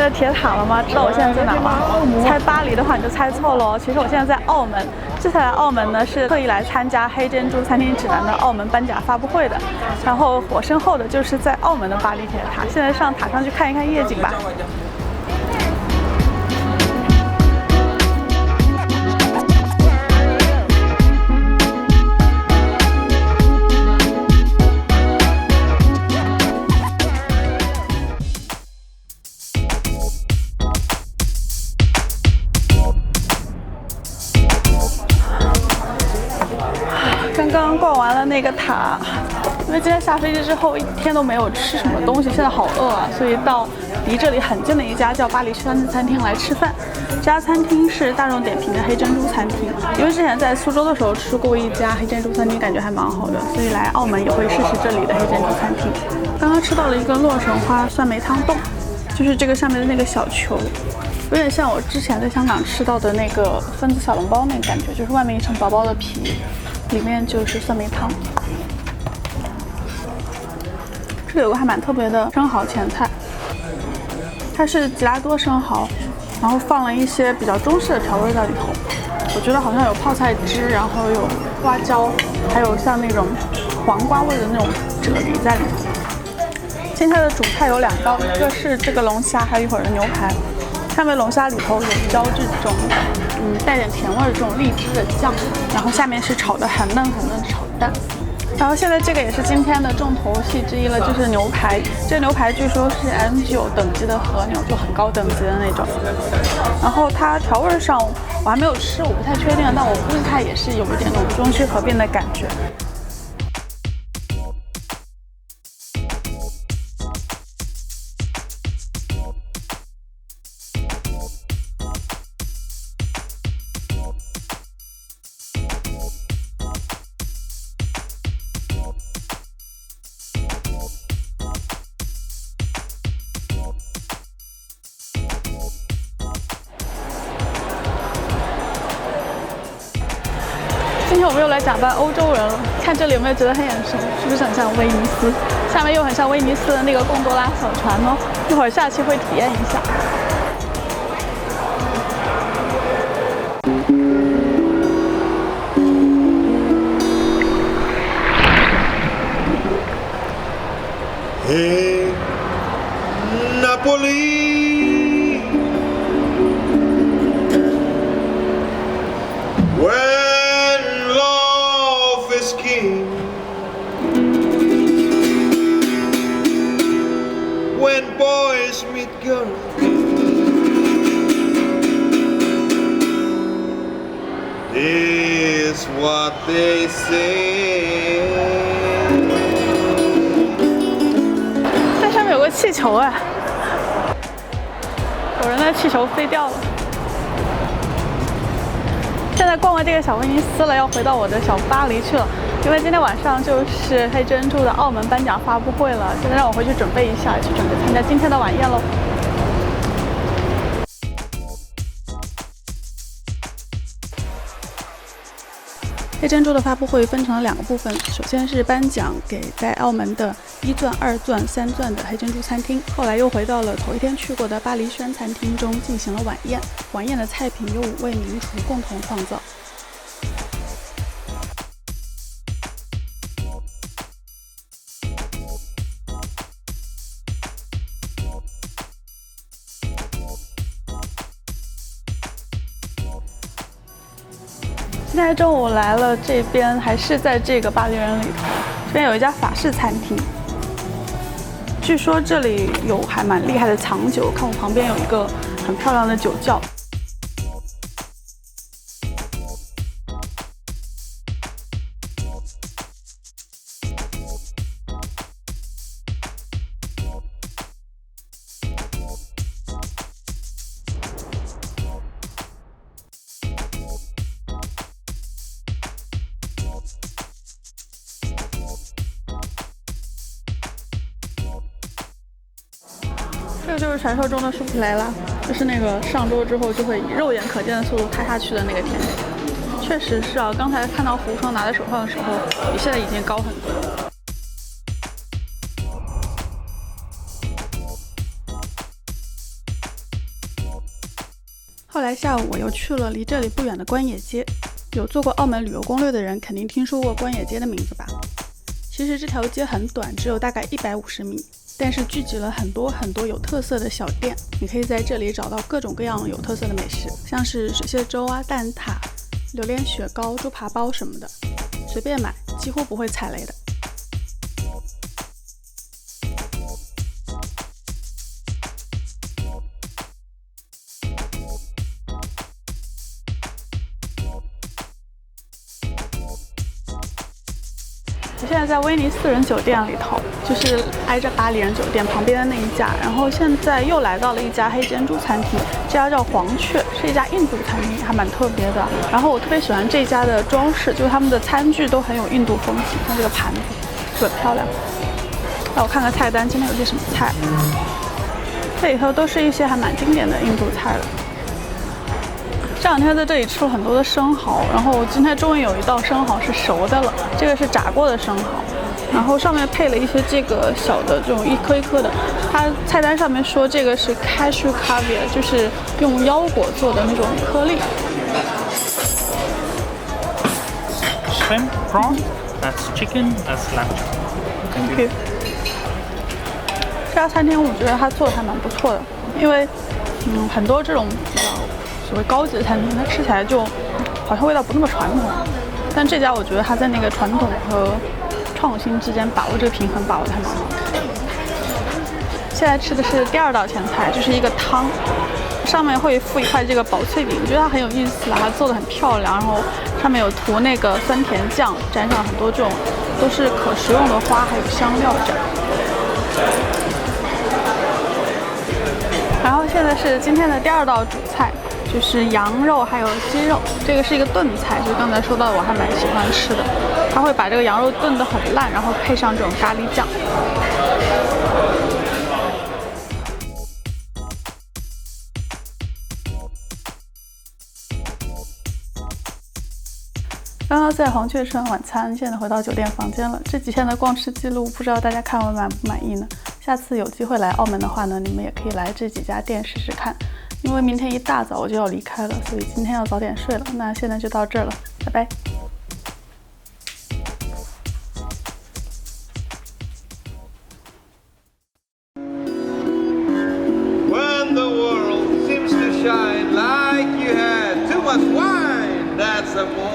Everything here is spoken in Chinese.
的铁塔了吗？知道我现在在哪吗？猜巴黎的话你就猜错了。其实我现在在澳门。这次来澳门呢是特意来参加黑珍珠餐厅指南的澳门颁奖发布会的。然后我身后的就是在澳门的巴黎铁塔。现在上塔上去看一看夜景吧。刚刚逛完了那个塔，因为今天下飞机之后一天都没有吃什么东西，现在好饿啊，所以到离这里很近的一家叫巴黎山的餐厅来吃饭。这家餐厅是大众点评的黑珍珠餐厅，因为之前在苏州的时候吃过一家黑珍珠餐厅，感觉还蛮好的，所以来澳门也会试试这里的黑珍珠餐厅。刚刚吃到了一个洛神花酸梅汤冻，就是这个上面的那个小球。有点像我之前在香港吃到的那个分子小笼包那个感觉，就是外面一层薄薄的皮，里面就是酸梅汤。这里有个还蛮特别的生蚝前菜，它是吉拉多生蚝，然后放了一些比较中式的调味在里头。我觉得好像有泡菜汁，然后有花椒，还有像那种黄瓜味的那种啫喱在里头。今天的主菜有2道，一个是这个龙虾，还有一会儿的牛排。上面龙虾里头有浇这种带点甜味的这种荔枝的酱，然后下面是炒的很嫩很嫩的炒蛋。然后现在这个也是今天的重头戏之一了，就是牛排。这个牛排据说是 M9 等级的和牛，就很高等级的那种。然后它调味上我还没有吃，我不太确定，但我估计它也是有一点那种中西合并的感觉。今天我们又来假扮欧洲人了，看这里有没有觉得很眼熟？是不是很像威尼斯？下面又很像威尼斯的那个贡多拉小船哦，一会儿下去会体验一下。Napoli. When boys meet girls, is what they say. 在上面有个气球哎，有人的气球飞掉了。现在逛完这个小威尼斯了，要回到我的小巴黎去了。因为今天晚上就是黑珍珠的澳门颁奖发布会了，现在让我回去准备一下，去准备参加今天的晚宴喽。黑珍珠的发布会分成了2个部分，首先是颁奖给在澳门的1钻、2钻、3钻的黑珍珠餐厅，后来又回到了头一天去过的巴黎轩餐厅中进行了晚宴。晚宴的菜品由5位名厨共同创造。今天中午来了这边，还是在这个巴黎人里头，这边有一家法式餐厅，据说这里有还蛮厉害的藏酒，看我旁边有一个很漂亮的酒窖。这个就是传说中的舒芙蕾啦，就是那个上桌之后就会以肉眼可见的速度塌下去的那个甜点。确实是啊，刚才看到胡双拿在手上的时候，比现在已经高很多了。后来下午我又去了离这里不远的关野街，有做过澳门旅游攻略的人肯定听说过关野街的名字吧？其实这条街很短，只有大概150米，但是聚集了很多有特色的小店，你可以在这里找到各种各样有特色的美食，像是水蟹粥啊、蛋挞、榴莲雪糕、猪扒包什么的，随便买，几乎不会踩雷的。我现在在威尼斯人酒店里头，就是挨着巴黎人酒店旁边的那一家，然后现在又来到了一家黑煎猪餐厅，这家叫黄雀，是一家印度餐厅，还蛮特别的。然后我特别喜欢这家的装饰，就是他们的餐具都很有印度风情，像这个盘子特别漂亮。让我看看菜单，今天有些什么菜？这里头都是一些还蛮经典的印度菜了。这两天在这里吃了很多的生蚝，然后今天终于有一道生蚝是熟的了，这个是炸过的生蚝，然后上面配了一些这个小的这种一颗一颗的，它菜单上面说这个是 cashew caviar， 就是用腰果做的那种颗粒。Shrimp, prawn, that's chicken, that's lamb chop. Thank you。这家餐厅我觉得它做的还蛮不错的，因为很多这种比较所谓高级的餐厅，它吃起来就好像味道不那么传统，但这家我觉得它在那个传统和创新之间把握这个平衡，把握的还蛮好。现在吃的是第二道前菜，就是一个汤，上面会附一块这个薄脆饼，我觉得它很有意思啦，它做的很漂亮，然后上面有涂那个酸甜酱，沾上很多这种都是可食用的花，还有香料这样。然后现在是今天的第二道主菜，就是羊肉还有鸡肉，这个是一个炖菜，就是刚才说到的我还蛮喜欢吃的。它会把这个羊肉炖得很烂，然后配上这种咖喱酱。刚刚在黄雀吃完晚餐，现在回到酒店房间了。这几天的逛吃记录，不知道大家看完满不满意呢？下次有机会来澳门的话呢，你们也可以来这几家店试试看。因为明天一大早我就要离开了，所以今天要早点睡了。那现在就到这儿了，拜拜。When the world seems to shine like you had too much wine, that's amore.